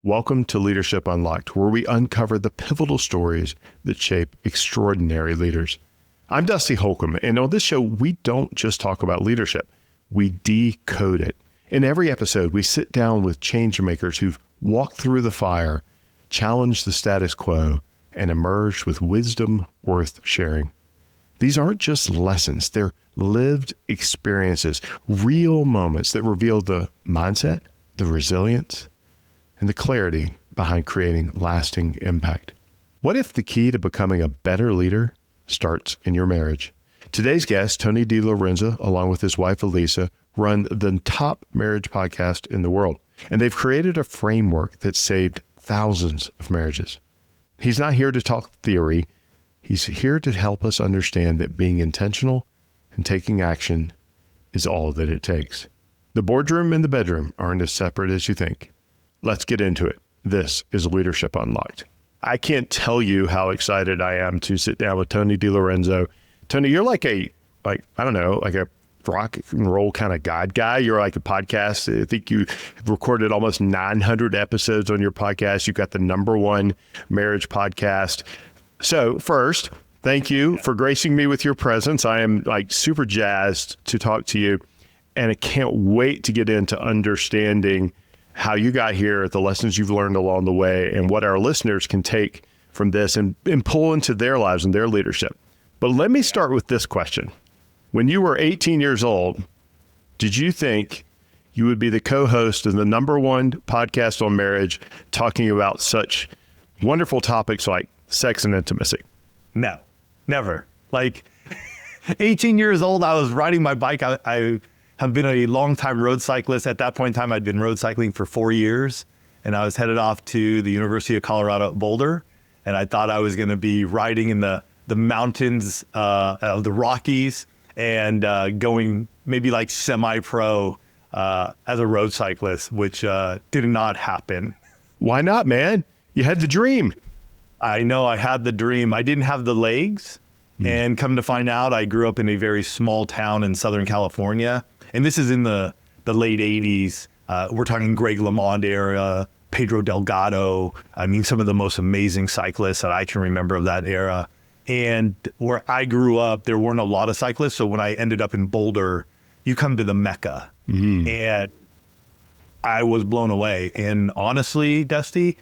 Welcome to Leadership Unlocked, where we uncover the pivotal stories that shape extraordinary leaders. I'm Dusty Holcomb, and on this show, we don't just talk about leadership, we decode it. In every episode, we sit down with change makers who've walked through the fire, challenged the status quo, and emerged with wisdom worth sharing. These aren't just lessons, they're lived experiences, real moments that reveal the mindset, the resilience, and the clarity behind creating lasting impact. What if the key to becoming a better leader starts in your marriage? Today's guest, Tony DiLorenzo, along with his wife, Elisa, run the top marriage podcast in the world, and they've created a framework that saved thousands of marriages. He's not here to talk theory. He's here to help us understand that being intentional and taking action is all that it takes. The boardroom and the bedroom aren't as separate as you think. Let's get into it. This is Leadership Unlocked. I can't tell you how excited I am to sit down with Tony DiLorenzo. Tony, you're like a rock and roll kind of God guy. You're like a podcast. I think you recorded almost 900 episodes on your podcast. You've got the #1 marriage podcast. So first, thank you for gracing me with your presence. I am like super jazzed to talk to you, and I can't wait to get into understanding how you got here, the lessons you've learned along the way, and what our listeners can take from this and pull into their lives and their leadership. But let me start with this question. When you were 18 years old, did you think you would be the co-host of the #1 podcast on marriage, talking about such wonderful topics like sex and intimacy? No, never. Like 18 years old, I was riding my bike. I have been a long-time road cyclist. At that point in time, I'd been road cycling for 4 years, and I was headed off to the University of Colorado at Boulder, and I thought I was going to be riding in the mountains of the Rockies and going maybe like semi-pro as a road cyclist, which did not happen. Why not, man? You had the dream. I know I had the dream. I didn't have the legs. And come to find out, I grew up in a very small town in Southern California. And this is in the late 80s. We're talking Greg LeMond era, Pedro Delgado. I mean, some of the most amazing cyclists that I can remember of that era. And where I grew up, there weren't a lot of cyclists. So when I ended up in Boulder, you come to the Mecca. And I was blown away. And honestly, Dusty,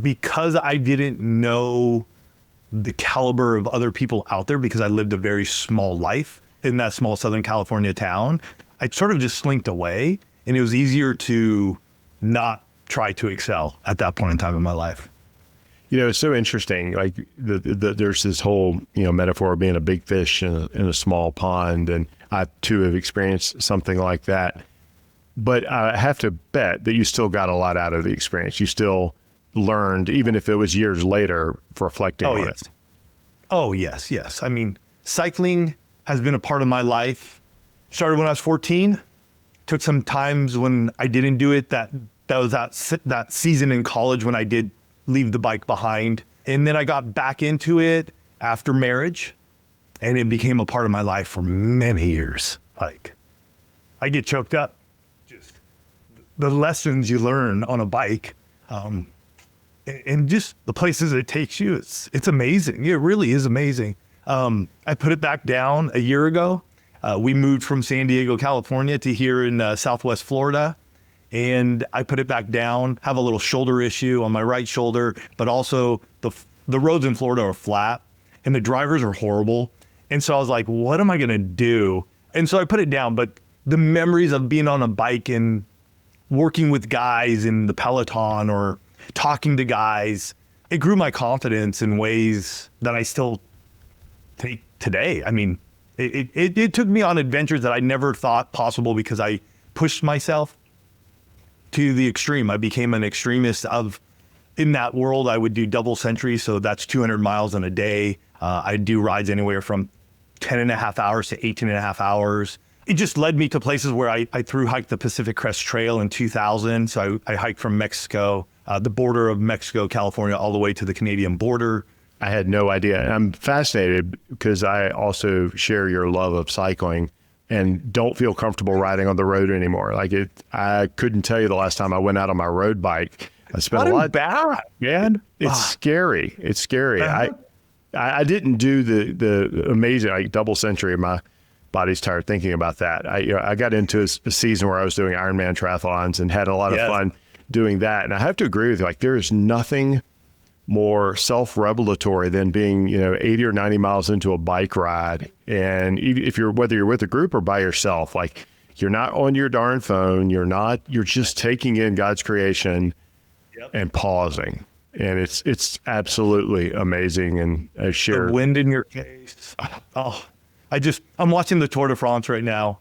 because I didn't know the caliber of other people out there, because I lived a very small life in that small Southern California town, I sort of just slinked away, and it was easier to not try to excel at that point in time in my life. You know, it's so interesting. Like there's this whole, metaphor of being a big fish in a small pond. And I too have experienced something like that. But I have to bet that you still got a lot out of the experience. You still learned, even if it was years later, reflecting on it. Oh, yes. I mean, cycling has been a part of my life. Started when I was 14. Took some times when I didn't do it. That was that season in college when I did leave the bike behind. And then I got back into it after marriage, and it became a part of my life for many years. Like, I get choked up. Just the lessons you learn on a bike, and just the places it takes you, it's amazing. It really is amazing. I put it back down a year ago. We moved from San Diego, California to here in Southwest Florida. And I put it back down, have a little shoulder issue on my right shoulder, but also the roads in Florida are flat and the drivers are horrible. And so I was like, what am I going to do? And so I put it down, but the memories of being on a bike and working with guys in the Peloton or talking to guys, it grew my confidence in ways that I still take today. I mean, it took me on adventures that I never thought possible because I pushed myself to the extreme. I became an extremist in that world. I would do double century. So that's 200 miles in a day. I do rides anywhere from 10 and a half hours to 18 and a half hours. It just led me to places where I thru hiked the Pacific Crest Trail in 2000. So I hiked from Mexico, the border of Mexico, California, all the way to the Canadian border. I had no idea. And I'm fascinated because I also share your love of cycling and don't feel comfortable riding on the road anymore. I couldn't tell you the last time I went out on my road bike I spent Not a lot. bad, man. It's scary. It's scary. Uh-huh. I didn't do the amazing like double century. My body's tired thinking about that. I got into a season where I was doing Ironman triathlons and had a lot of fun doing that. And I have to agree with you. Like there is nothing more self-revelatory than being 80 or 90 miles into a bike ride, and whether you're with a group or by yourself, like you're not on your darn phone. You're just taking in God's creation and pausing. And it's absolutely amazing. And I share the wind in your face. Oh, I'm watching the Tour de France right now,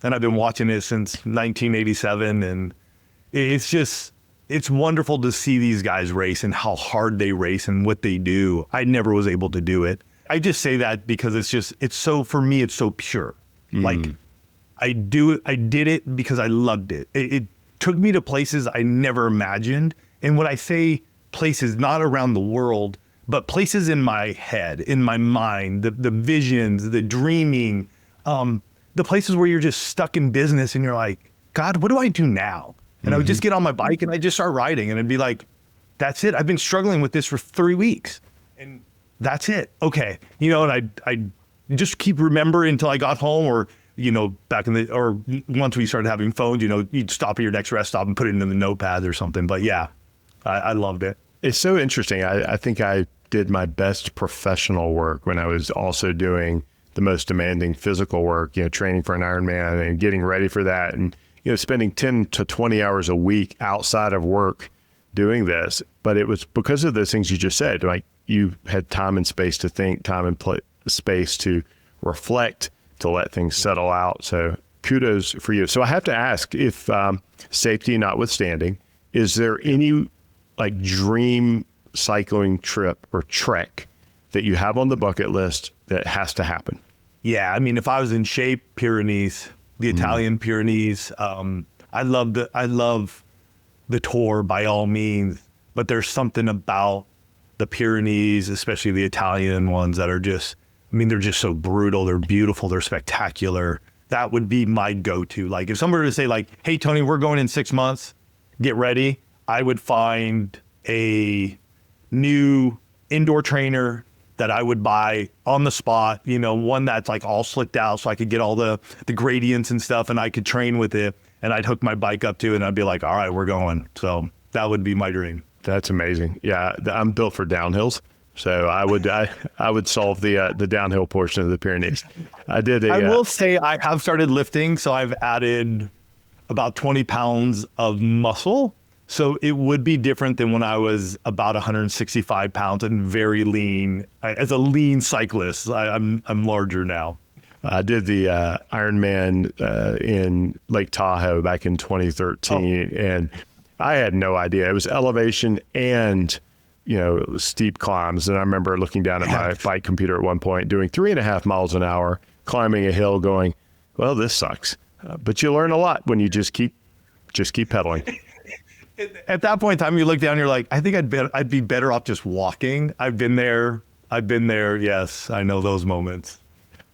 and I've been watching it since 1987. And it's wonderful to see these guys race and how hard they race and what they do. I never was able to do it. I just say that because for me, it's so pure. Like I did it because I loved it. It took me to places I never imagined. And when I say places, not around the world, but places in my head, in my mind, the visions, the dreaming, the places where you're just stuck in business and you're like, God, what do I do now? And I would just get on my bike and I'd just start riding, and it'd be like, that's it. I've been struggling with this for 3 weeks and that's it. Okay. And I just keep remembering until I got home, or, back or once we started having phones, you'd stop at your next rest stop and put it into the notepad or something. But yeah, I loved it. It's so interesting. I think I did my best professional work when I was also doing the most demanding physical work, training for an Ironman and getting ready for that. And, spending 10 to 20 hours a week outside of work doing this. But it was because of those things you just said, like you had time and space to think, time and space to reflect, to let things settle out. So kudos for you. So I have to ask, if safety notwithstanding, is there any like dream cycling trip or trek that you have on the bucket list that has to happen? Yeah. I mean, if I was in shape, Pyrenees, the Italian Pyrenees. I love the Tour by all means, but there's something about the Pyrenees, especially the Italian ones, that are just, they're just so brutal. They're beautiful. They're spectacular. That would be my go-to. Like if somebody were to say like, hey, Tony, we're going in 6 months, get ready. I would find a new indoor trainer that I would buy on the spot, one that's like all slicked out so I could get all the gradients and stuff and I could train with it, and I'd hook my bike up to it and I'd be like, all right, we're going. So that would be my dream. That's amazing. Yeah, I'm built for downhills. So I would solve the downhill portion of the Pyrenees. I will say I have started lifting, so I've added about 20 pounds of muscle. So it would be different than when I was about 165 pounds and very lean. As a lean cyclist, I'm larger now. I did the Ironman in Lake Tahoe back in 2013, and I had no idea. It was elevation and steep climbs. And I remember looking down at my bike computer at one point, doing 3.5 miles an hour, climbing a hill, going, "Well, this sucks." But you learn a lot when you just keep pedaling. At that point in time, you look down, you're like, I think I'd be better off just walking. I've been there. Yes, I know those moments.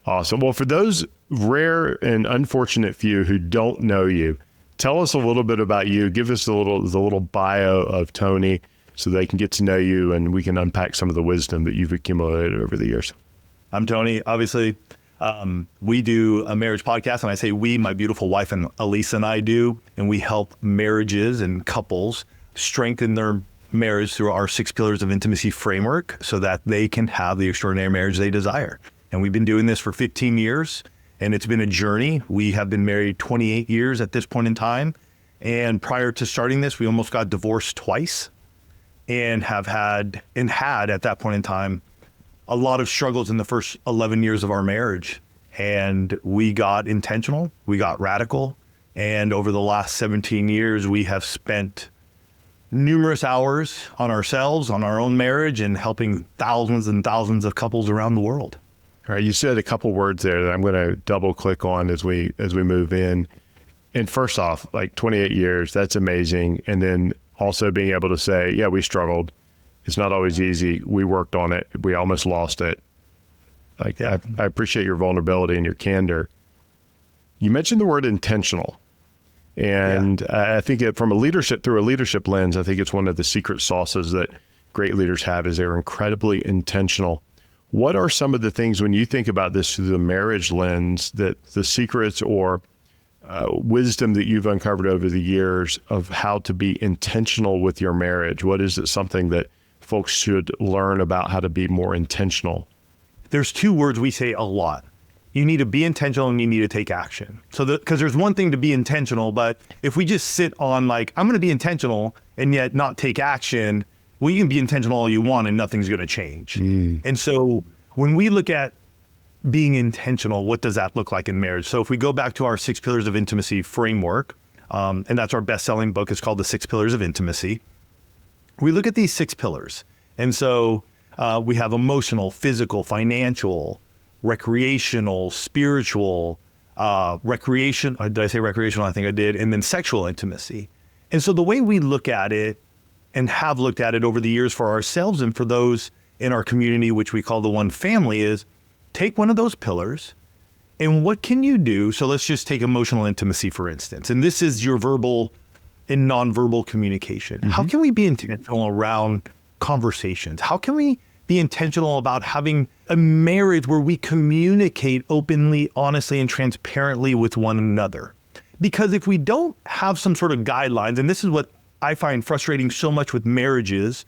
Awesome. Well, for those rare and unfortunate few who don't know you, tell us a little bit about you. Give us the little bio of Tony so they can get to know you and we can unpack some of the wisdom that you've accumulated over the years. I'm Tony, obviously. We do a marriage podcast, and I say we, my beautiful wife and Elisa and I do, and we help marriages and couples strengthen their marriage through our 6 pillars of intimacy framework so that they can have the extraordinary marriage they desire. And we've been doing this for 15 years, and it's been a journey. We have been married 28 years at this point in time. And prior to starting this, we almost got divorced twice and had at that point in time a lot of struggles in the first 11 years of our marriage. And we got intentional, we got radical. And over the last 17 years, we have spent numerous hours on ourselves, on our own marriage, and helping thousands and thousands of couples around the world. All right. You said a couple words there that I'm going to double click on as we move in. And first off, like 28 years, that's amazing. And then also being able to say, yeah, we struggled. It's not always easy. We worked on it. We almost lost it. Like, yeah. I appreciate your vulnerability and your candor. You mentioned the word intentional. And I think from through a leadership lens, I think it's one of the secret sauces that great leaders have is they're incredibly intentional. What are some of the things when you think about this through the marriage lens that the secrets or wisdom that you've uncovered over the years of how to be intentional with your marriage? What is it something that folks should learn about how to be more intentional? There's two words we say a lot. You need to be intentional and you need to take action. So because there's one thing to be intentional, but if we just sit on like, I'm going to be intentional and yet not take action, well, you can be intentional all you want and nothing's going to change. And so when we look at being intentional, what does that look like in marriage? So if we go back to our 6 pillars of intimacy framework, and that's our best-selling book, it's called The 6 Pillars of Intimacy. We look at these 6 pillars. And so we have emotional, physical, financial, recreational, spiritual, did I say recreational? I think I did. And then sexual intimacy. And so the way we look at it and have looked at it over the years for ourselves and for those in our community, which we call the one family, is take one of those pillars and what can you do? So let's just take emotional intimacy, for instance. And this is your verbal and nonverbal communication. How can we be intentional around conversations? How can we be intentional about having a marriage where we communicate openly, honestly, and transparently with one another? Because if we don't have some sort of guidelines, and this is what I find frustrating so much with marriages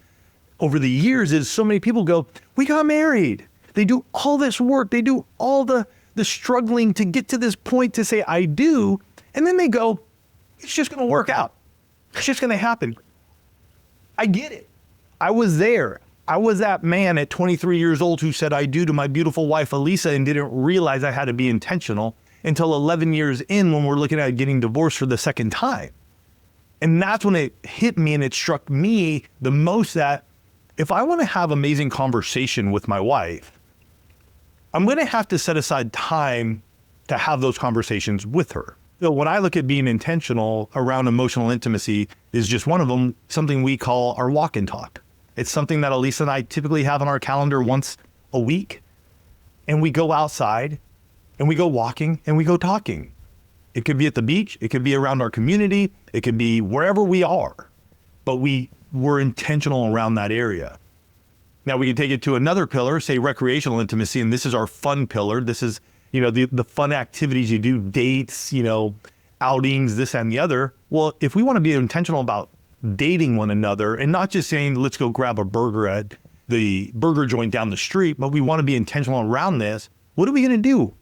over the years, is so many people go, we got married. They do all this work. They do all the struggling to get to this point to say, I do. And then they go, it's just going to work out. It's just going to happen. I get it. I was there. I was that man at 23 years old who said I do to my beautiful wife, Elisa, and didn't realize I had to be intentional until 11 years in when we're looking at getting divorced for the second time. And that's when it hit me and it struck me the most that if I want to have amazing conversation with my wife, I'm going to have to set aside time to have those conversations with her. So when I look at being intentional around emotional intimacy is just one of them, something we call our walk and talk. It's something that Elisa and I typically have on our calendar once a week. And we go outside and we go walking and we go talking. It could be at the beach. It could be around our community. It could be wherever we are. But we're intentional around that area. Now we can take it to another pillar, say recreational intimacy. And this is our fun pillar. This is, the fun activities you do, dates, outings, this and the other. Well, if we want to be intentional about dating one another and not just saying, let's go grab a burger at the burger joint down the street, but we want to be intentional around this. What are we going to do?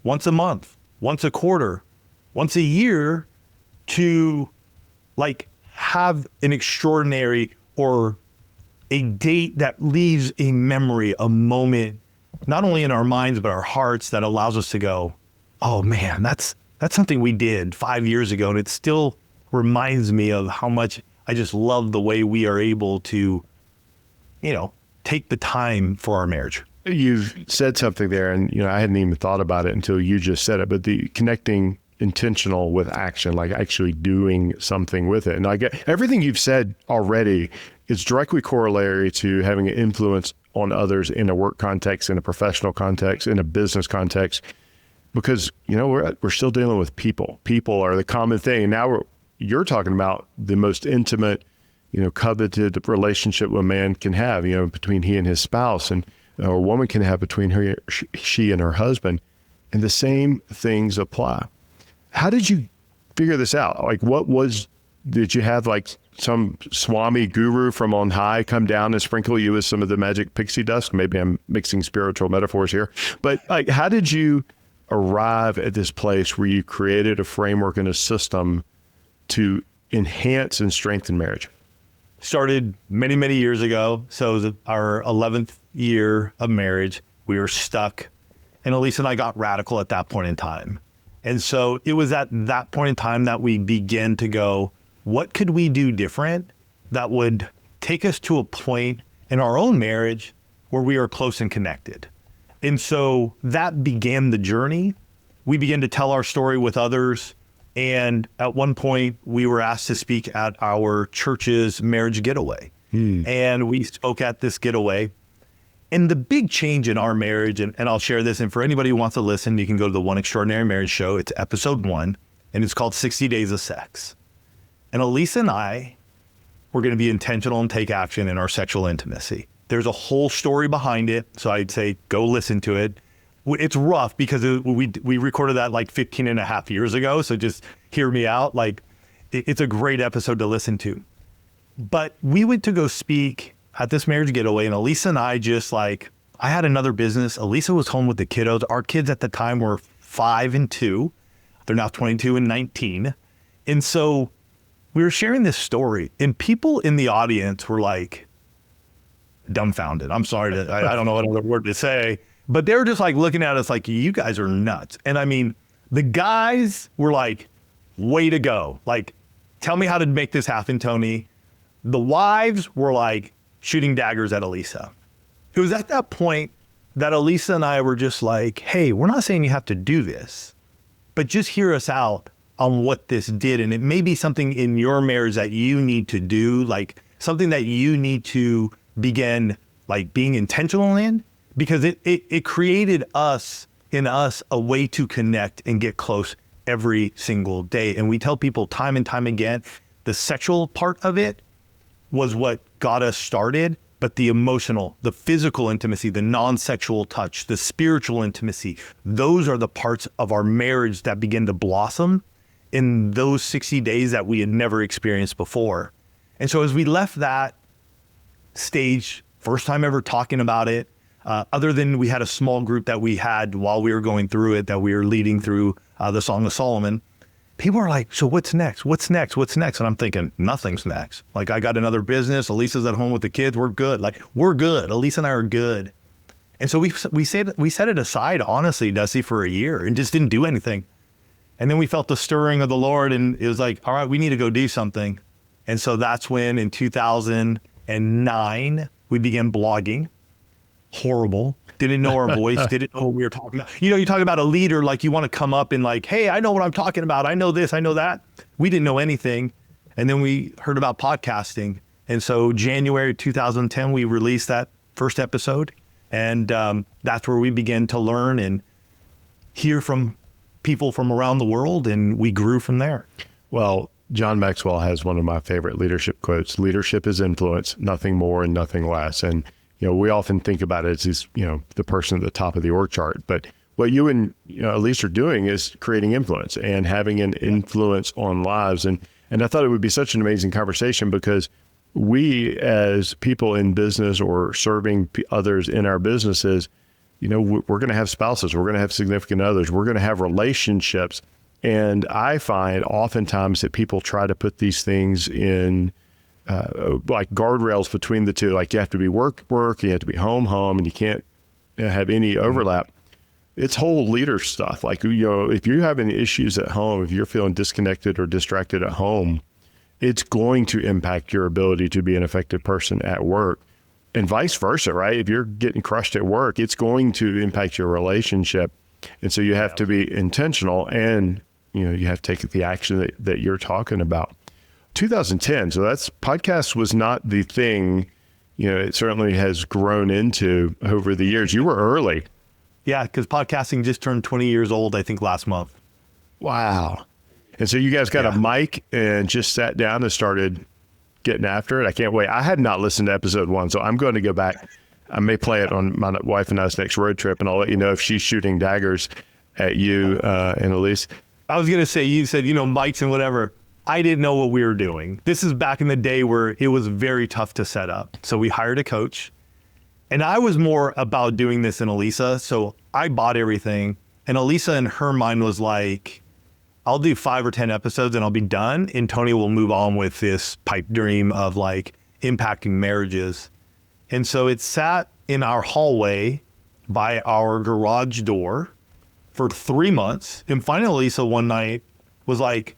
Once a month, once a quarter, once a year to have an extraordinary or a date that leaves a memory, a moment, not only in our minds, but our hearts that allows us to go, oh man, that's something we did 5 years ago. And it still reminds me of how much I just love the way we are able to, take the time for our marriage. You've said something there, and I hadn't even thought about it until you just said it, but the connecting intentional with action, like actually doing something with it. And I get everything you've said already is directly corollary to having an influence on others in a work context, in a professional context, in a business context, because, we're still dealing with people. People are the common thing. And now you're talking about the most intimate, coveted relationship a man can have, between he and his spouse, and or a woman can have between she and her husband. And the same things apply. How did you figure this out? Did you have some Swami guru from on high come down and sprinkle you with some of the magic pixie dust? Maybe I'm mixing spiritual metaphors here, but how did you arrive at this place where you created a framework and a system to enhance and strengthen marriage? Started many, many years ago. So it was our 11th year of marriage. We were stuck. And Elisa and I got radical at that point in time. And so it was at that point in time that we began to go, what could we do different that would take us to a point in our own marriage where we are close and connected? And so that began the journey. We began to tell our story with others. And at one point, we were asked to speak at our church's marriage getaway. And we spoke at this getaway. And the big change in our marriage, and I'll share this, and for anybody who wants to listen, you can go to the One Extraordinary Marriage Show. It's episode 1. and it's called 60 Days of Sex. And Elisa and I were going to be intentional and take action in our sexual intimacy. There's a whole story behind it, so I'd say go listen to it. It's rough because we recorded that like 15 and a half years ago, so just hear me out. Like, it's a great episode to listen to. But we went to go speak at this marriage getaway, and Elisa and I just like, I had another business. Elisa was home with the kiddos. Our kids at the time were 5 and 2. They're now 22 and 19. And so we were sharing this story, and people in the audience were like dumbfounded. I'm sorry, I don't know what other word to say, but they were just like looking at us like, you guys are nuts. And I mean, the guys were like, way to go. Like, tell me how to make this happen, Tony. The wives were like shooting daggers at Elisa. It was at that point that Elisa and I were just like, hey, we're not saying you have to do this, but just hear us out on what this did. And it may be something in your marriage that you need to do, like something that you need to begin like being intentional in, because it created in us a way to connect and get close every single day. And we tell people time and time again, the sexual part of it was what got us started, but the emotional, the physical intimacy, the non-sexual touch, the spiritual intimacy, those are the parts of our marriage that begin to blossom in those 60 days that we had never experienced before. And so as we left that stage, first time ever talking about it, other than we had a small group that we had while we were going through it, that we were leading through the Song of Solomon, people are like, so what's next? What's next? What's next? And I'm thinking, nothing's next. Like, I got another business. Elisa's at home with the kids. We're good. Like, we're good. Elisa and I are good. And so we set it aside, honestly, Dusty, for a year and just didn't do anything. And then we felt the stirring of the Lord, and it was like, all right, we need to go do something. And so that's when in 2009, we began blogging. Horrible. Didn't know our voice, didn't know what we were talking about. You know, you talk about a leader, like you want to come up and like, hey, I know what I'm talking about. I know this, I know that. We didn't know anything. And then we heard about podcasting. And so January 2010, we released that first episode. And that's where we began to learn and hear from people from around the world. And we grew from there. Well, John Maxwell has one of my favorite leadership quotes: leadership is influence, nothing more and nothing less. And you know, we often think about it as, you know, the person at the top of the org chart, but what you and Elisa are doing is creating influence and having an influence on lives. And I thought it would be such an amazing conversation because we, as people in business or serving others in our businesses, you know, we're going to have spouses, we're going to have significant others, we're going to have relationships. And I find oftentimes that people try to put these things in like guardrails between the two. Like, you have to be work, you have to be home, and you can't have any overlap. It's whole leader stuff. Like, you know, if you're having issues at home, if you're feeling disconnected or distracted at home, it's going to impact your ability to be an effective person at work, and vice versa, right? If you're getting crushed at work, it's going to impact your relationship. And so you have to be intentional, and, you know, you have to take the action that you're talking about. 2010. So that's, podcast was not the thing, you know, it certainly has grown into over the years. You were early. Yeah, because podcasting just turned 20 years old, I think, last month. Wow. And so you guys got a mic and just sat down and started getting after it. I can't wait. I had not listened to episode 1, so I'm going to go back. I may play it on my wife and I's next road trip, and I'll let you know if she's shooting daggers at you and Elise. I was going to say, you said, you know, mics and whatever. I didn't know what we were doing. This is back in the day where it was very tough to set up. So we hired a coach, and I was more about doing this than Elisa. So I bought everything, and Elisa in her mind was like, I'll do 5 or 10 episodes and I'll be done. And Tony will move on with this pipe dream of like impacting marriages. And so it sat in our hallway by our garage door for 3 months. And finally, Elisa one night was like,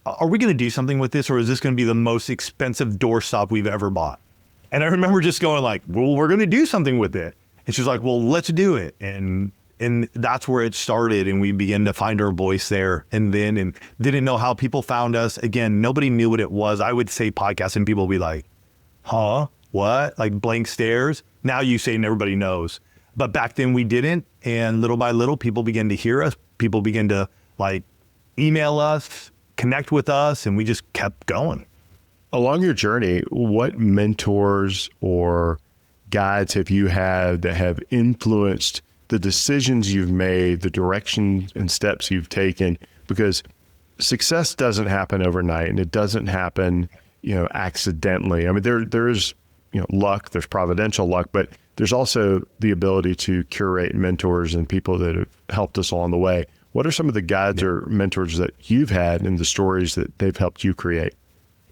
are we going to do something with this, or is this going to be the most expensive doorstop we've ever bought? And I remember just going like, well, we're going to do something with it. And she's like, well, let's do it. And that's where it started. And we began to find our voice there. And didn't know how people found us. Again, nobody knew what it was. I would say podcast and people would be like, huh, what? Like blank stares. Now you say and everybody knows. But back then we didn't. And little by little, people began to hear us. People began to like email us, connect with us, and we just kept going. Along your journey, what mentors or guides have you had that have influenced the decisions you've made, the direction and steps you've taken? Because success doesn't happen overnight, and it doesn't happen, accidentally. I mean, there's luck, there's providential luck, but there's also the ability to curate mentors and people that have helped us along the way. What are some of the guides or mentors that you've had and the stories that they've helped you create?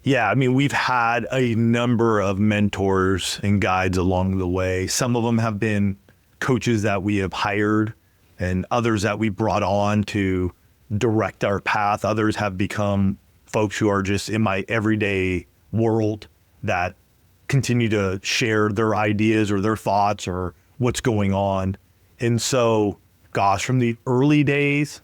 Yeah, I mean, we've had a number of mentors and guides along the way. Some of them have been coaches that we have hired and others that we brought on to direct our path. Others have become folks who are just in my everyday world that continue to share their ideas or their thoughts or what's going on. And so, gosh, from the early days,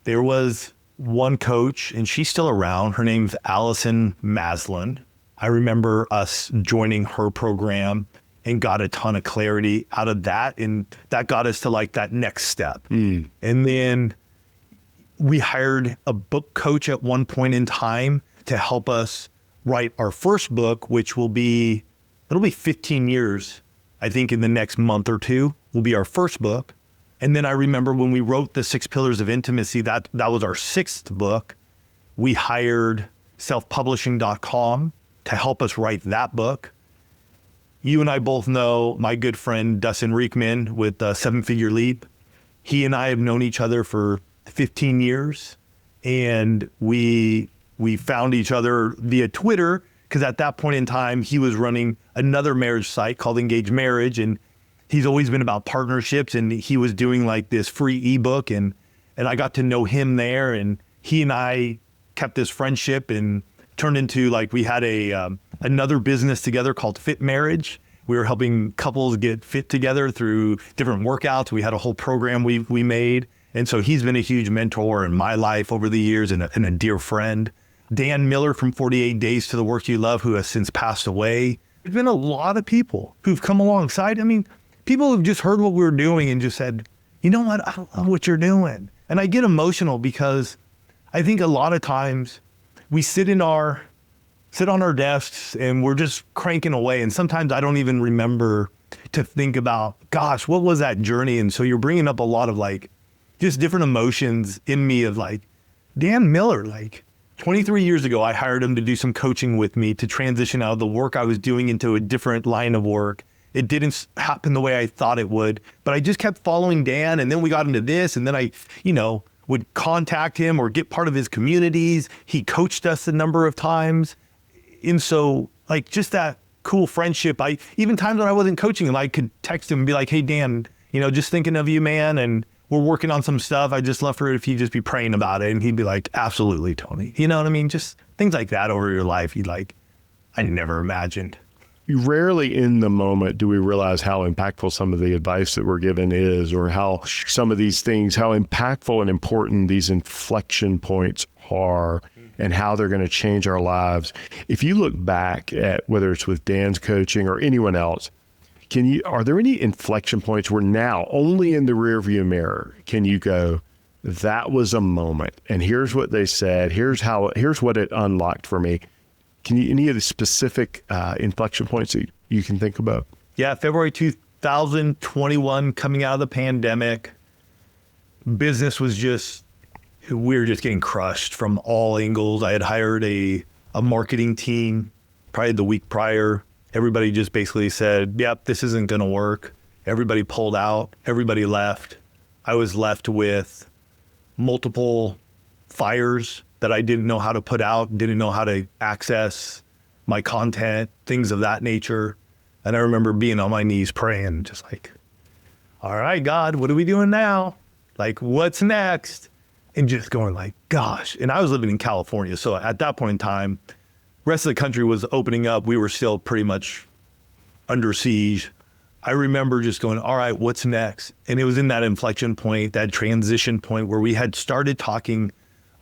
there was one coach, and she's still around. Her name's Allison Maslin. I remember us joining her program and got a ton of clarity out of that. And that got us to like that next step. And then we hired a book coach at one point in time to help us write our first book, which it'll be 15 years, I think in the next month or two, will be our first book. And then I remember when we wrote the 6 Pillars of Intimacy, that was our 6th book. We hired selfpublishing.com to help us write that book. You and I both know my good friend Dustin Riekman with 7 Figure Leap. He and I have known each other for 15 years, and we found each other via Twitter because at that point in time, he was running another marriage site called Engaged Marriage, and he's always been about partnerships, and he was doing like this free ebook, and I got to know him there, and he and I kept this friendship and turned into like we had another business together called Fit Marriage. We were helping couples get fit together through different workouts. We had a whole program we made. And so he's been a huge mentor in my life over the years and a dear friend. Dan Miller from 48 Days to the Work You Love, who has since passed away. There's been a lot of people who've come alongside. I mean, people who've just heard what we were doing and just said, you know what, I love what you're doing. And I get emotional because I think a lot of times we sit on our desks and we're just cranking away. And sometimes I don't even remember to think about, gosh, what was that journey? And so you're bringing up a lot of like, just different emotions in me of like, Dan Miller, like 23 years ago, I hired him to do some coaching with me to transition out of the work I was doing into a different line of work. It didn't happen the way I thought it would, but I just kept following Dan. And then we got into this, and then I, would contact him or get part of his communities. He coached us a number of times. And so like just that cool friendship, even times when I wasn't coaching him, I could text him and be like, hey, Dan, just thinking of you, man. And we're working on some stuff. I'd just love for it if he'd just be praying about it. And he'd be like, absolutely, Tony. You know what I mean? Just things like that over your life. I never imagined. Rarely in the moment do we realize how impactful some of the advice that we're given is, or how some of these things, how impactful and important these inflection points are and how they're going to change our lives. If you look back at whether it's with Dan's coaching or anyone else, are there any inflection points where now only in the rearview mirror can you go, that was a moment and here's what they said, here's what it unlocked for me? Any of the specific inflection points that you can think about? Yeah, February 2021, coming out of the pandemic, business was we were just getting crushed from all angles. I had hired a marketing team probably the week prior. Everybody just basically said, yep, this isn't going to work. Everybody pulled out. Everybody left. I was left with multiple fires that I didn't know how to put out, didn't know how to access my content, things of that nature. And I remember being on my knees praying, just like, all right, God, what are we doing now? Like, what's next? And just going like, gosh. And I was living in California. So at that point in time, rest of the country was opening up. We were still pretty much under siege. I remember just going, all right, what's next? And it was in that inflection point, that transition point where we had started talking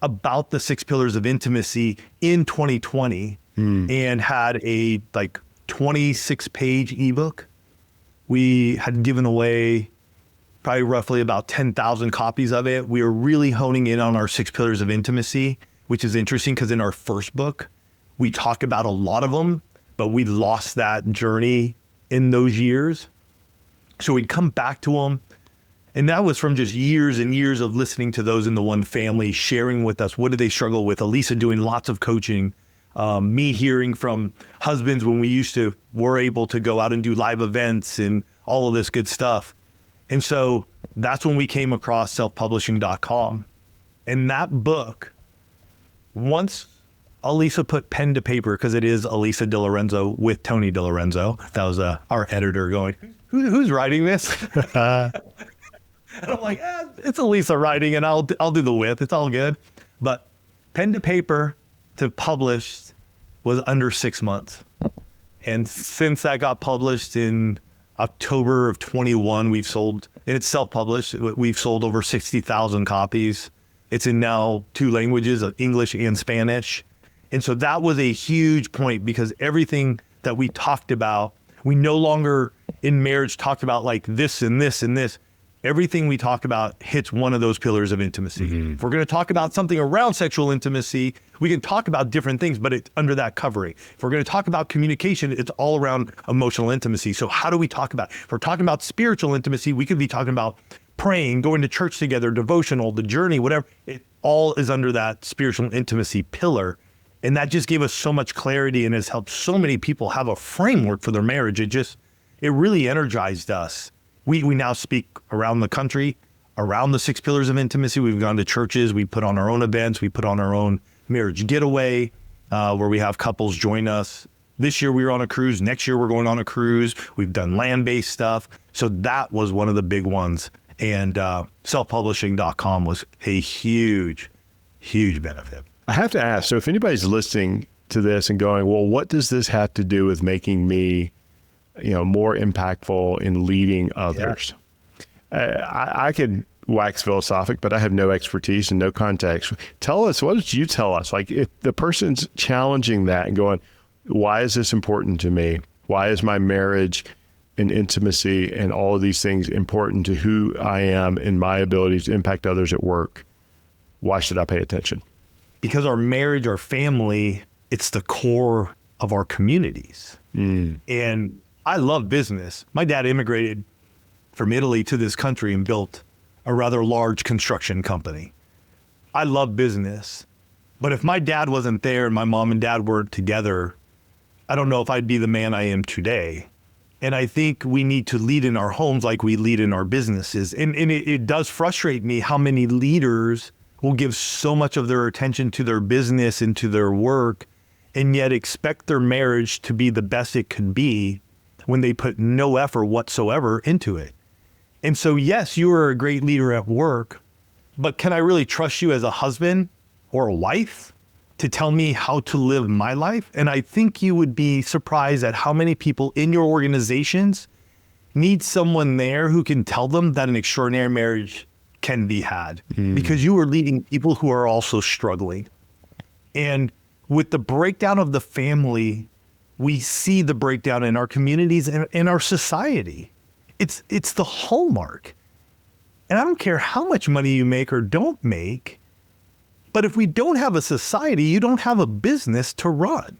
about the 6 Pillars of Intimacy in 2020 and had a 26-page ebook. We had given away probably roughly about 10,000 copies of it. We were really honing in on our 6 pillars of intimacy, which is interesting because in our first book, we talk about a lot of them, but we lost that journey in those years. So we'd come back to them. And that was from just years and years of listening to those in the one family, sharing with us, what did they struggle with? Elisa doing lots of coaching, me hearing from husbands when were able to go out and do live events and all of this good stuff. And so that's when we came across selfpublishing.com. And that book, once Elisa put pen to paper, because it is Elisa DiLorenzo with Tony DiLorenzo. That was our editor going, who's writing this? And I'm like, it's Elisa writing, and I'll do the width. It's all good. But pen to paper to published was under 6 months. And since that got published in October of 21, we've sold, and it's self-published, we've sold over 60,000 copies. It's in now 2 languages, of English and Spanish. And so that was a huge point, because everything that we talked about, we no longer in marriage talked about like this and this and this. Everything we talk about hits one of those pillars of intimacy. Mm-hmm. If we're going to talk about something around sexual intimacy, we can talk about different things, but it's under that covering. If we're going to talk about communication, it's all around emotional intimacy. So how do we talk about it? If we're talking about spiritual intimacy, we could be talking about praying, going to church together, devotional, the journey, whatever. It all is under that spiritual intimacy pillar. And that just gave us so much clarity and has helped so many people have a framework for their marriage. It really energized us. We now speak around the country, around the 6 pillars of intimacy. We've gone to churches. We put on our own events. We put on our own marriage getaway where we have couples join us. This year we were on a cruise. Next year we're going on a cruise. We've done land-based stuff. So that was one of the big ones. And selfpublishing.com was a huge, huge benefit. I have to ask, so if anybody's listening to this and going, well, what does this have to do with making me more impactful in leading others? Yeah. I could wax philosophic, but I have no expertise and no context. Tell us, what did you tell us? Like, if the person's challenging that and going, why is this important to me? Why is my marriage and intimacy and all of these things important to who I am and my ability to impact others at work? Why should I pay attention? Because our marriage, our family, it's the core of our communities. And I love business. My dad immigrated from Italy to this country and built a rather large construction company. I love business, but if my dad wasn't there and my mom and dad weren't together, I don't know if I'd be the man I am today. And I think we need to lead in our homes like we lead in our businesses. And it does frustrate me how many leaders will give so much of their attention to their business and to their work, and yet expect their marriage to be the best it could be when they put no effort whatsoever into it. And so, yes, you are a great leader at work, but can I really trust you as a husband or a wife to tell me how to live my life? And I think you would be surprised at how many people in your organizations need someone there who can tell them that an extraordinary marriage can be had, because you are leading people who are also struggling. And with the breakdown of the family, we see the breakdown in our communities and in our society. It's the hallmark. And I don't care how much money you make or don't make, but if we don't have a society, you don't have a business to run.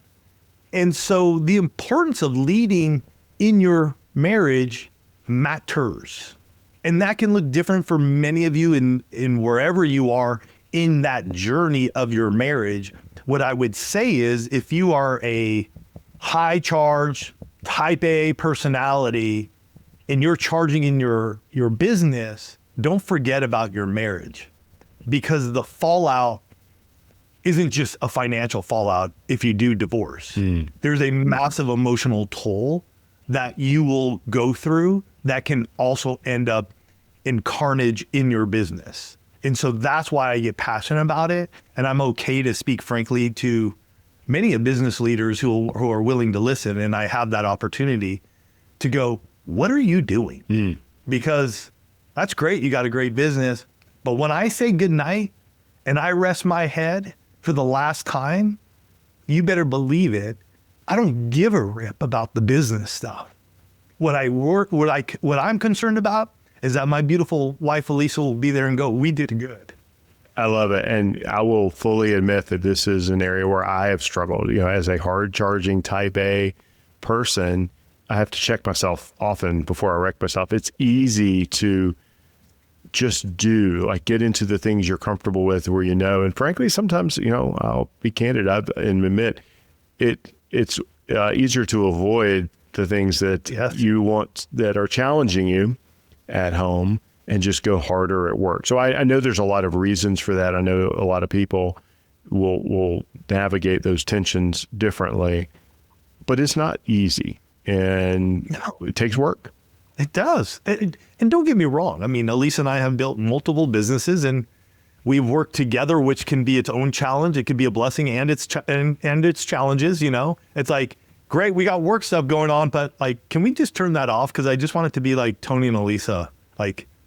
And so the importance of leading in your marriage matters. And that can look different for many of you in wherever you are in that journey of your marriage. What I would say is, if you are a high charge, type A personality, and you're charging in your business, don't forget about your marriage, because the fallout isn't just a financial fallout if you do divorce. There's a massive emotional toll that you will go through that can also end up in carnage in your business. And so that's why I get passionate about it. And I'm okay to speak frankly to many of business leaders who are willing to listen. And I have that opportunity to go, what are you doing? Because that's great. You got a great business. But when I say goodnight and I rest my head for the last time, you better believe it, I don't give a rip about the business stuff. What I'm concerned about is that my beautiful wife, Elisa, will be there and go, we did good. I love it. And I will fully admit that this is an area where I have struggled. As a hard charging type A person, I have to check myself often before I wreck myself. It's easy to just get into the things you're comfortable with where and frankly, sometimes, I'll be candid and admit it's easier to avoid the things that you want that are challenging you at home and just go harder at work. So I know there's a lot of reasons for that. I know a lot of people will navigate those tensions differently, but it's not easy and it takes work. It does. And don't get me wrong. I mean, Elisa and I have built multiple businesses and we've worked together, which can be its own challenge. It could be a blessing and its challenges, It's like, great, we got work stuff going on, but can we just turn that off? Because I just want it to be like Tony and Elisa,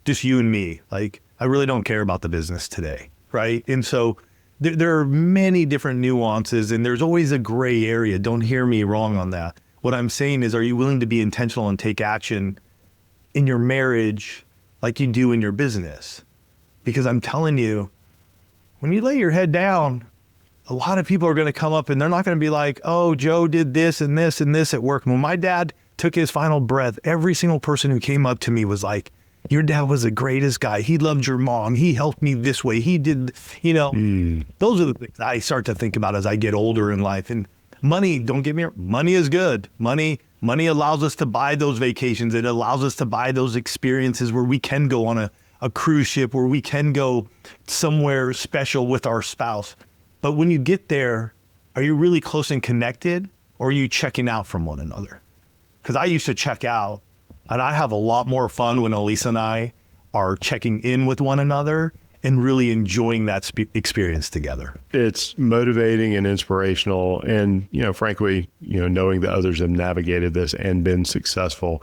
just you and me. I really don't care about the business today, right? And so there are many different nuances and there's always a gray area. Don't hear me wrong on that. What I'm saying is, are you willing to be intentional and take action in your marriage like you do in your business? Because I'm telling you, when you lay your head down, a lot of people are going to come up and they're not going to be like, oh, Joe did this and this and this at work. When my dad took his final breath, every single person who came up to me was like, your dad was the greatest guy. He loved your mom. He helped me this way. He did, Those are the things I start to think about as I get older in life. And money, don't get me wrong, money is good. Money allows us to buy those vacations. It allows us to buy those experiences where we can go on a cruise ship, where we can go somewhere special with our spouse. But when you get there, are you really close and connected, or are you checking out from one another? Because I used to check out, and I have a lot more fun when Elisa and I are checking in with one another and really enjoying that experience together. It's motivating and inspirational. And, frankly, knowing that others have navigated this and been successful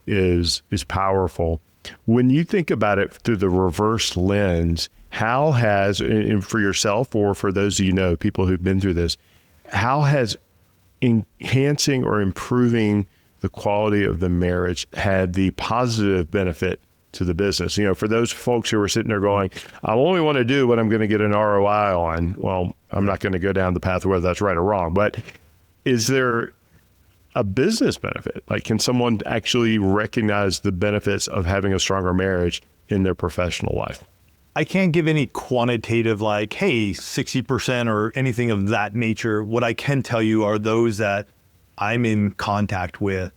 is powerful. When you think about it through the reverse lens, how has, and for yourself or for those of people who've been through this, how has enhancing or improving the quality of the marriage had the positive benefit to the business? For those folks who are sitting there going, I only want to do what I'm going to get an ROI on. Well, I'm not going to go down the path of whether that's right or wrong, but is there a business benefit? Can someone actually recognize the benefits of having a stronger marriage in their professional life? I can't give any quantitative hey, 60% or anything of that nature. What I can tell you are those that I'm in contact with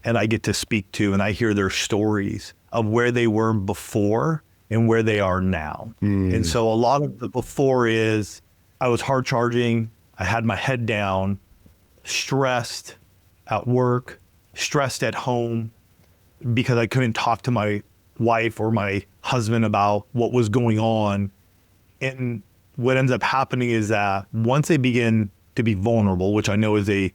and I get to speak to, and I hear their stories of where they were before and where they are now. And so a lot of the before is I was hard charging. I had my head down, stressed at work, stressed at home because I couldn't talk to my wife or my husband about what was going on. And what ends up happening is that once they begin to be vulnerable, which I know is a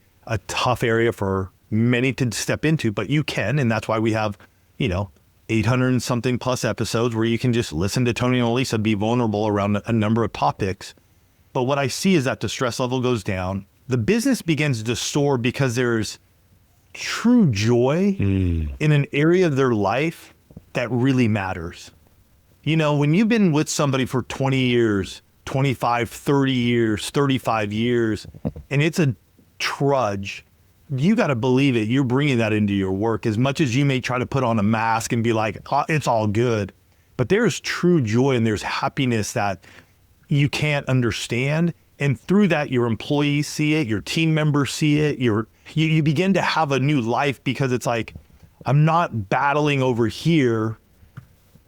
tough area for many to step into, but you can, and that's why we have, 800 and something plus episodes where you can just listen to Tony and Elisa be vulnerable around a number of topics. But what I see is that the stress level goes down. The business begins to soar because there's true joy in an area of their life that really matters. When you've been with somebody for 20 years, 25, 30 years, 35 years, and it's a trudge, you got to believe it. You're bringing that into your work as much as you may try to put on a mask and be like, oh, it's all good. But there's true joy and there's happiness that you can't understand. And through that, your employees see it, your team members see it, you begin to have a new life because it's like, I'm not battling over here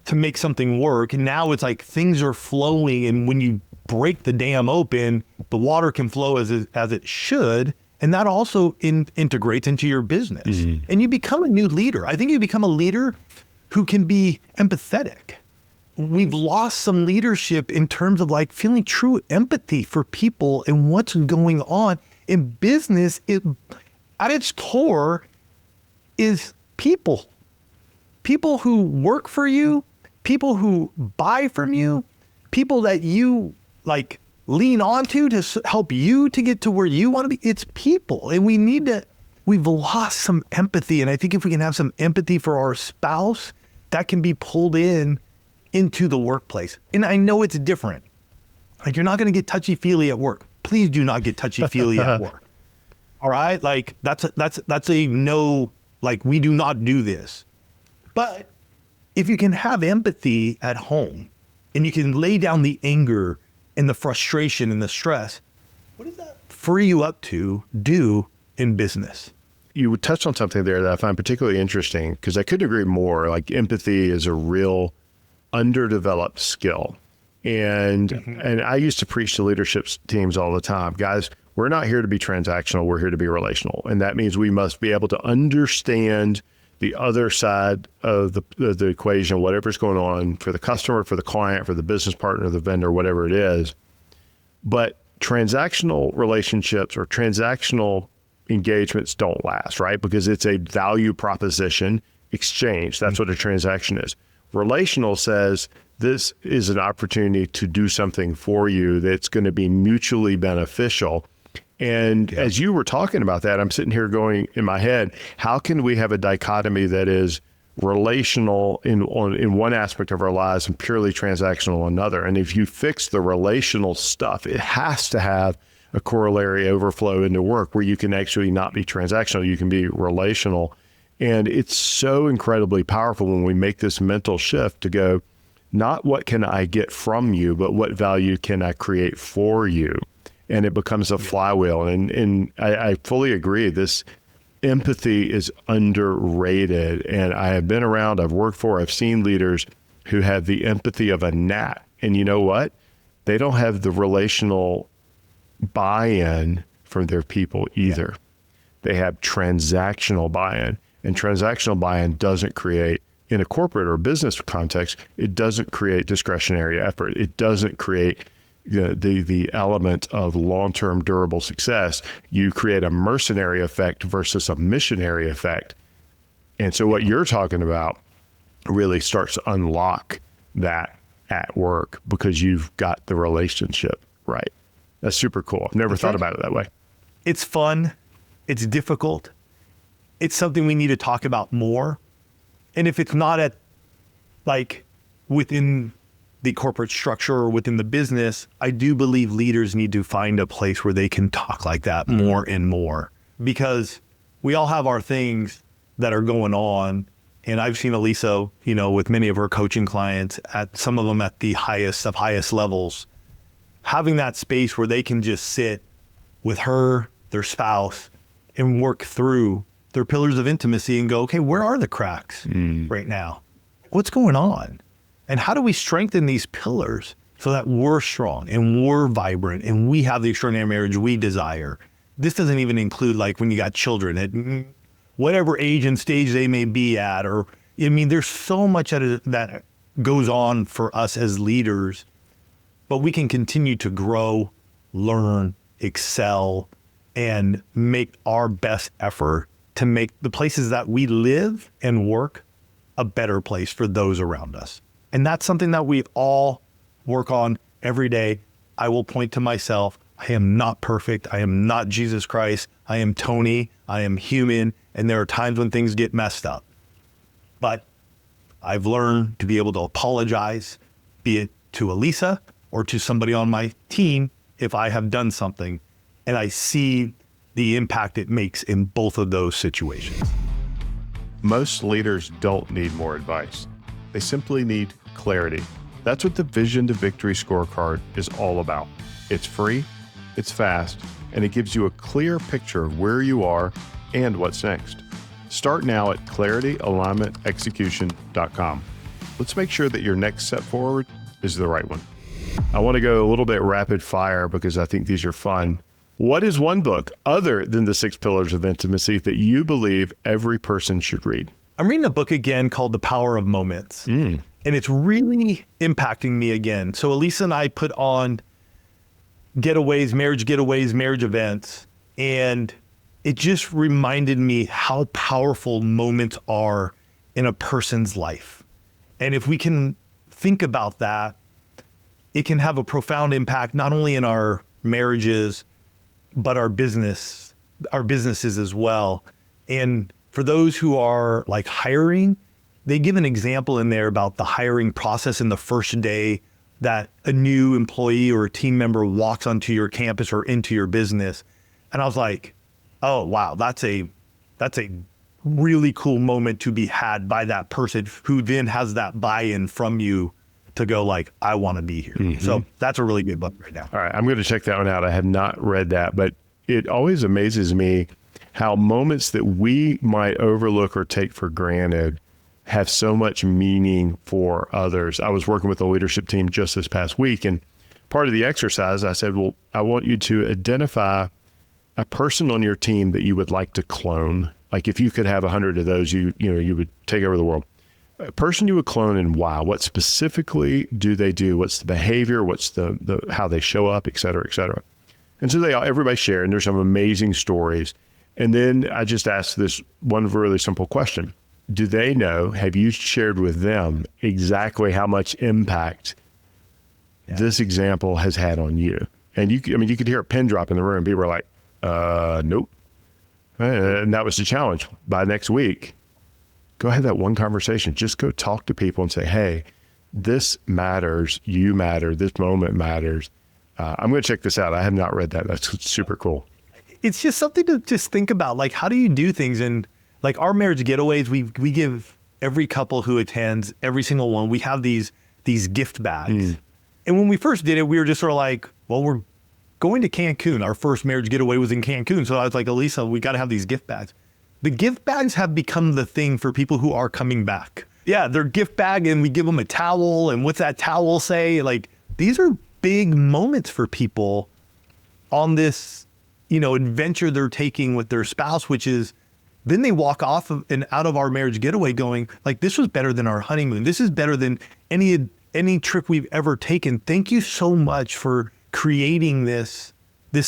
to make something work. And now it's like things are flowing. And when you break the dam open, the water can flow as it should. And that also integrates into your business. And you become a new leader. I think you become a leader who can be empathetic. We've lost some leadership in terms of feeling true empathy for people and what's going on in business. At its core is people who work for you, people who buy from you, people that you lean onto to help you to get to where you want to be. It's people. And we've lost some empathy. And I think if we can have some empathy for our spouse, that can be pulled into the workplace. And I know it's different. Like, you're not going to get touchy-feely at work. Please do not get touchy-feely at work. All right? Like, that's a no, like, we do not do this. But if you can have empathy at home and you can lay down the anger and the frustration and the stress, what does that free you up to do in business? You would touch on something there that I find particularly interesting, because I couldn't agree more. Like, empathy is a real underdeveloped skill. And I used to preach to leadership teams all the time, guys, we're not here to be transactional. We're here to be relational. And that means we must be able to understand the other side of the equation, whatever's going on for the customer, for the client, for the business partner, the vendor, whatever it is. But transactional relationships or transactional engagements don't last, right? Because it's a value proposition exchange. That's what a transaction is. Relational says, this is an opportunity to do something for you that's going to be mutually beneficial. And as you were talking about that, I'm sitting here going in my head, how can we have a dichotomy that is relational in one aspect of our lives and purely transactional in another? And if you fix the relational stuff, it has to have a corollary overflow into work where you can actually not be transactional, you can be relational. And it's so incredibly powerful when we make this mental shift to go, not what can I get from you, but what value can I create for you? And it becomes a flywheel. And I fully agree. This empathy is underrated. And I have been around, I've worked for, I've seen leaders who have the empathy of a gnat. And you know what? They don't have the relational buy-in from their people either. They have transactional buy-in. And transactional buy-in doesn't create, in a corporate or business context, it doesn't create discretionary effort. It doesn't create the element of long-term durable success. You create a mercenary effect versus a missionary effect. And so what you're talking about really starts to unlock that at work because you've got the relationship right. That's super cool. I've never thought about it that way. It's fun. It's difficult. It's something we need to talk about more. And if it's not at, like, within the corporate structure or within the business, I do believe leaders need to find a place where they can talk like that more and more, because we all have our things that are going on. And I've seen Elisa, with many of her coaching clients, at some of them at the highest of highest levels, having that space where they can just sit with her, their spouse, and work through their pillars of intimacy and go, okay, where are the cracks right now? What's going on? And how do we strengthen these pillars so that we're strong and we're vibrant and we have the extraordinary marriage we desire? This doesn't even include, like, when you got children at whatever age and stage they may be at, there's so much that goes on for us as leaders, but we can continue to grow, learn, excel, and make our best effort to make the places that we live and work a better place for those around us. And that's something that we all work on every day. I will point to myself. I am not perfect. I am not Jesus Christ. I am Tony. I am human. And there are times when things get messed up. But I've learned to be able to apologize, be it to Elisa or to somebody on my team if I have done something. And I see the impact it makes in both of those situations. Most leaders don't need more advice. They simply need clarity. That's what the Vision to Victory scorecard is all about. It's free, it's fast, and it gives you a clear picture of where you are and what's next. Start now at clarityalignmentexecution.com. Let's make sure that your next step forward is the right one. I want to go a little bit rapid fire because I think these are fun. What is one book other than the 6 Pillars of Intimacy that you believe every person should read? I'm reading a book again called The Power of Moments, and it's really impacting me again. So Elisa and I put on marriage events, and it just reminded me how powerful moments are in a person's life. And if we can think about that, it can have a profound impact, not only in our marriages, but our businesses as well. And for those who are, like, hiring, they give an example in there about the hiring process in the first day that a new employee or a team member walks onto your campus or into your business. And I was like, oh, wow, that's a really cool moment to be had by that person who then has that buy-in from you to go like, I want to be here. Mm-hmm. So that's a really good book right now. All right, I'm going to check that one out. I have not read that, but it always amazes me how moments that we might overlook or take for granted have so much meaning for others. I was working with a leadership team just this past week, and part of the exercise, I said, well, I want you to identify a person on your team that you would like to clone. Like if you could have 100 of those, you would take over the world. A person you would clone and why? What specifically do they do? What's the behavior? What's the how they show up, et cetera, et cetera. And so everybody shared, and there's some amazing stories. And then I just asked this one really simple question. Do they know, have you shared with them exactly how much impact this example has had on you? And you could hear a pin drop in the room. People were like, nope. And that was the challenge. By next week, go have that one conversation. Just go talk to people and say, hey, this matters. You matter. This moment matters. I'm going to check this out. I have not read that. That's super cool. It's just something to just think about. Like, how do you do things? And like our marriage getaways, we give every couple who attends, every single one, we have these gift bags. And when we first did it, we were just sort of like, well, we're going to Cancun. Our first marriage getaway was in Cancun. So I was like, Elisa, we got to have these gift bags. The gift bags have become the thing for people who are coming back. Yeah, they're gift bag and we give them a towel. And what's that towel say? Like, these are big moments for people on this, adventure they're taking with their spouse, which is then they walk off of and out of our marriage getaway going like, this was better than our honeymoon. This is better than any trip we've ever taken. Thank you so much for creating this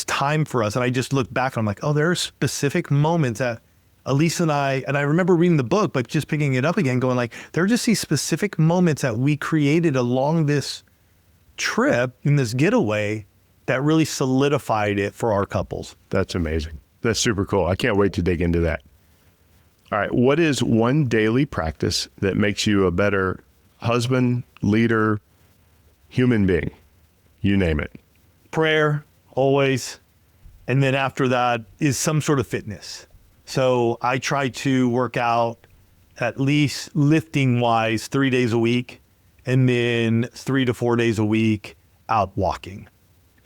time for us. And I just look back and I'm like, oh, there are specific moments that Elisa and I remember reading the book, but just picking it up again, going like, there are just these specific moments that we created along this trip in this getaway that really solidified it for our couples. That's amazing. That's super cool. I can't wait to dig into that. All right. What is one daily practice that makes you a better husband, leader, human being? You name it. Prayer, always. And then after that is some sort of fitness. So I try to work out at least lifting wise 3 days a week, and then 3 to 4 days a week out walking.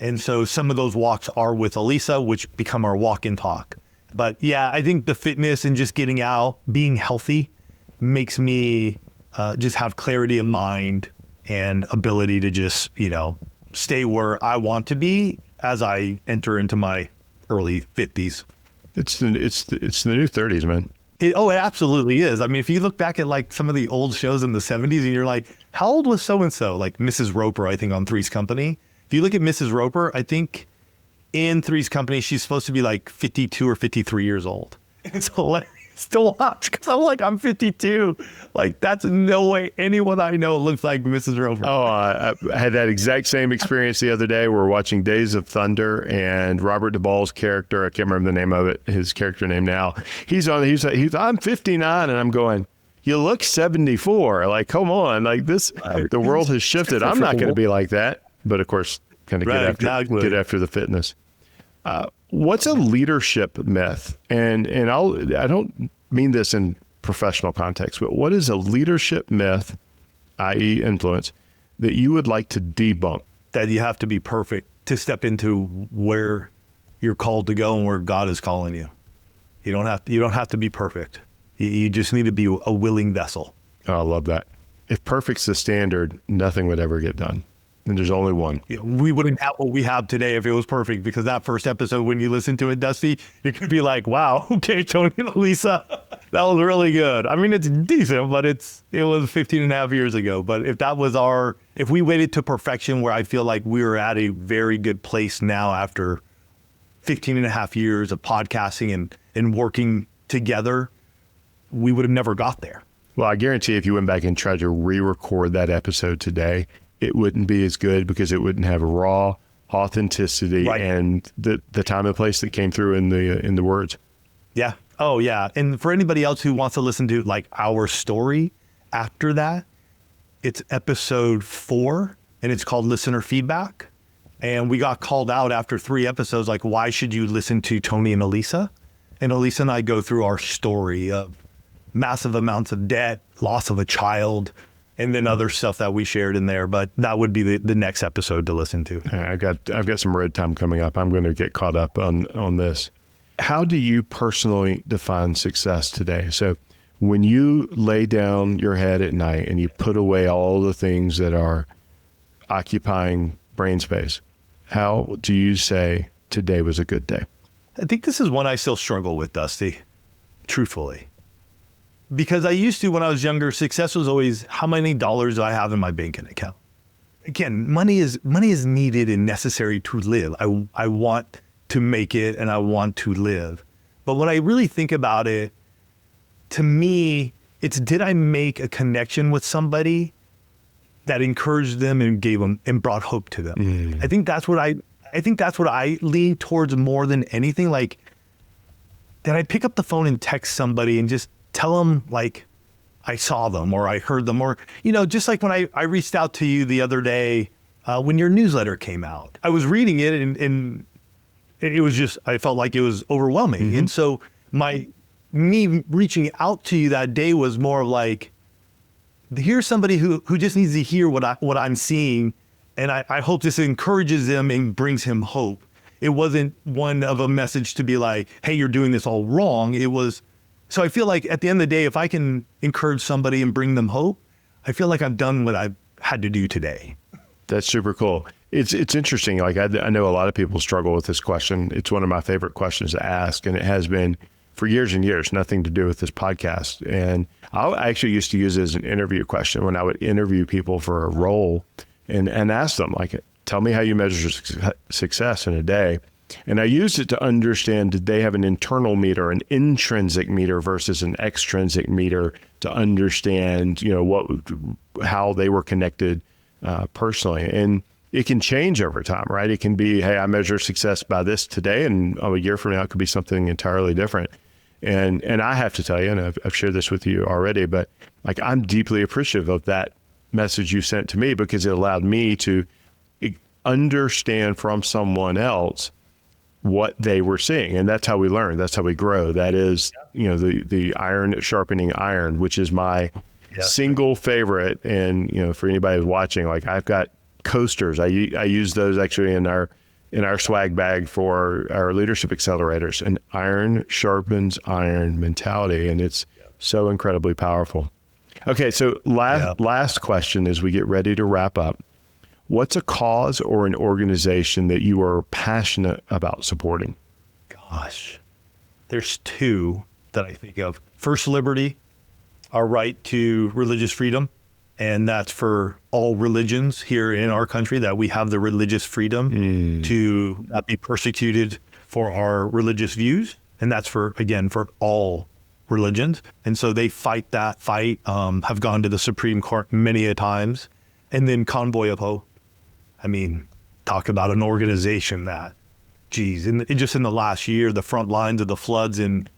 And so some of those walks are with Elisa, which become our walk and talk. But yeah, I think the fitness and just getting out, being healthy makes me just have clarity of mind and ability to just, stay where I want to be as I enter into my early 50s. It's the new 30s, man. It absolutely is. I mean, if you look back at like some of the old shows in the 70s and you're like, how old was so-and-so? Like Mrs. Roper, I think on Three's Company. If you look at Mrs. Roper, I think in Three's Company, she's supposed to be like 52 or 53 years old. It's hilarious to watch because I'm like, I'm 52. Like, that's no way anyone I know looks like Mrs. Roper. Oh, I had that exact same experience the other day. We're watching Days of Thunder, and Robert Duvall's character, I can't remember the name of it, his character name now. He's I'm 59, and I'm going, you look 74. Like, come on. Like this, the world has shifted. I'm not going to be like that. But of course, kind of get after the fitness. What's a leadership myth? And I don't mean this in professional context, but what is a leadership myth, i.e. influence, that you would like to debunk? That you have to be perfect to step into where you're called to go and where God is calling you. You don't have to be perfect. You just need to be a willing vessel. Oh, I love that. If perfect's the standard, nothing would ever get done. And there's only one. We wouldn't have what we have today if it was perfect, because that first episode, when you listen to it, Dusty, you could be like, wow, okay, Tony and Elisa, that was really good. I mean, it's decent, but it was 15 and a half years ago. But if we waited to perfection, where I feel like we were at a very good place now after 15 and a half years of podcasting and working together, we would have never got there. Well, I guarantee if you went back and tried to re-record that episode today, it wouldn't be as good because it wouldn't have raw authenticity and the time and place that came through in the words. Yeah. Oh, yeah. And for anybody else who wants to listen to like our story after that, it's episode 4, and it's called Listener Feedback. And we got called out after 3 episodes, like, why should you listen to Tony and Elisa? And Elisa and I go through our story of massive amounts of debt, loss of a child, and then other stuff that we shared in there. But that would be the next episode to listen to. I've got some red time coming up. I'm going to get caught up on this. How do you personally define success today? So when you lay down your head at night and you put away all the things that are occupying brain space, how do you say today was a good day? I think this is one I still struggle with, Dusty, truthfully. Because I used to, when I was younger, success was always, how many dollars do I have in my banking account? Again, money is needed and necessary to live. I want to make it and I want to live. But when I really think about it, to me, it's, did I make a connection with somebody that encouraged them and gave them and brought hope to them? I think that's what I lean towards more than anything. Like, did I pick up the phone and text somebody and just tell them, like, I saw them or I heard them, or, just like when I reached out to you the other day when your newsletter came out. I was reading it and it was just, I felt like it was overwhelming. And so me reaching out to you that day was more of like, here's somebody who just needs to hear what I'm seeing. And I hope this encourages them and brings him hope. It wasn't one of a message to be like, hey, you're doing this all wrong. It was, so I feel like at the end of the day, if I can encourage somebody and bring them hope, I feel like I've done what I've had to do today. That's super cool. It's interesting. Like I know a lot of people struggle with this question. It's one of my favorite questions to ask, and it has been for years and years, nothing to do with this podcast. And I actually used to use it as an interview question when I would interview people for a role and ask them, like, tell me how you measure success in a day. And I used it to understand, did they have an internal meter, an intrinsic meter versus an extrinsic meter, to understand, how they were connected personally. And it can change over time, right? It can be, hey, I measure success by this today, and a year from now, it could be something entirely different. And I have to tell you, and I've shared this with you already, but like, I'm deeply appreciative of that message you sent to me, because it allowed me to understand from someone else what they were seeing. And that's how we learn. That's how we grow. That is, the iron sharpening iron, which is my single favorite. And, for anybody who's watching, like, I've got coasters. I use those actually in our swag bag for our leadership accelerators. And iron sharpens iron mentality. And it's so incredibly powerful. Okay. So last question as we get ready to wrap up. What's a cause or an organization that you are passionate about supporting? Gosh, there's 2 that I think of. First, liberty, our right to religious freedom. And that's for all religions here in our country, that we have the religious freedom to not be persecuted for our religious views. And that's for all religions. And so they fight that fight, have gone to the Supreme Court many a times. And then Convoy of Hope. I mean, talk about an organization that, just in the last year, the front lines of the floods in,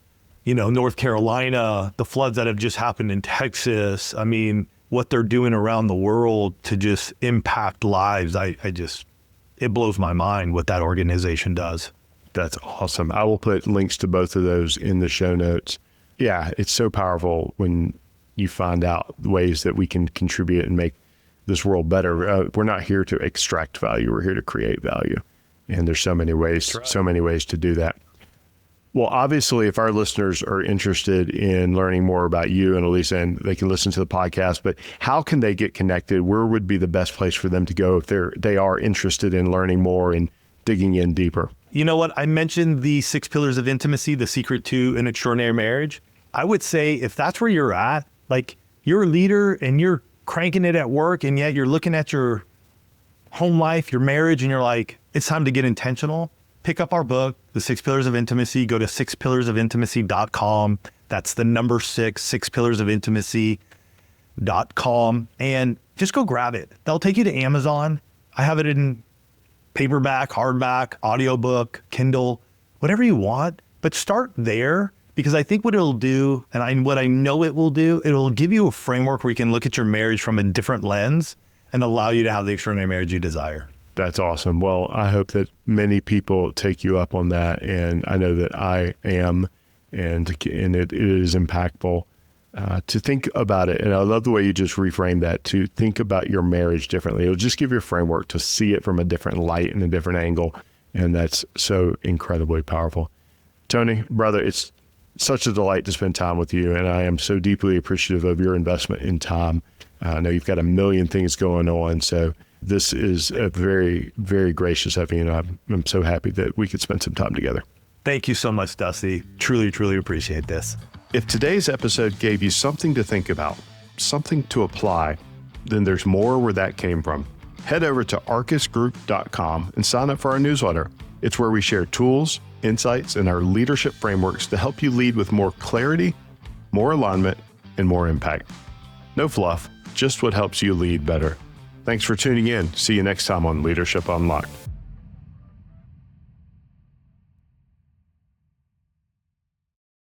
North Carolina, the floods that have just happened in Texas. I mean, what they're doing around the world to just impact lives. It blows my mind what that organization does. That's awesome. I will put links to both of those in the show notes. Yeah, it's so powerful when you find out ways that we can contribute and make this world better. We're not here to extract value. We're here to create value. And there's so many ways to do that. Well, obviously, if our listeners are interested in learning more about you and Elisa, and they can listen to the podcast, but how can they get connected? Where would be the best place for them to go if they are interested in learning more and digging in deeper? You know what? I mentioned the 6 pillars of intimacy, the secret to an extraordinary marriage. I would say if that's where you're at, like, you're a leader and you're cranking it at work, and yet you're looking at your home life, your marriage, and you're like, it's time to get intentional. Pick up our book, The 6 Pillars of Intimacy. Go to 6pillarsofintimacy.com. That's the number 6, 6pillarsofintimacy.com. And just go grab it. They'll take you to Amazon. I have it in paperback, hardback, audiobook, Kindle, whatever you want. But start there, Because I think what it'll do, what I know it will do, it'll give you a framework where you can look at your marriage from a different lens and allow you to have the extraordinary marriage you desire. That's awesome. Well, I hope that many people take you up on that. And I know that I am, and it is impactful to think about it. And I love the way you just reframed that, to think about your marriage differently. It'll just give you a framework to see it from a different light and a different angle. And that's so incredibly powerful. Tony, brother, it's such a delight to spend time with you. And I am so deeply appreciative of your investment in time. I know you've got a million things going on. So this is a very, very gracious of you. And I'm so happy that we could spend some time together. Thank you so much, Dusty. Truly, truly appreciate this. If today's episode gave you something to think about, something to apply, then there's more where that came from. Head over to arcusgroup.com and sign up for our newsletter. It's where we share tools, insights, and our leadership frameworks to help you lead with more clarity, more alignment, and more impact. No fluff, just what helps you lead better. Thanks for tuning in. See you next time on Leadership Unlocked.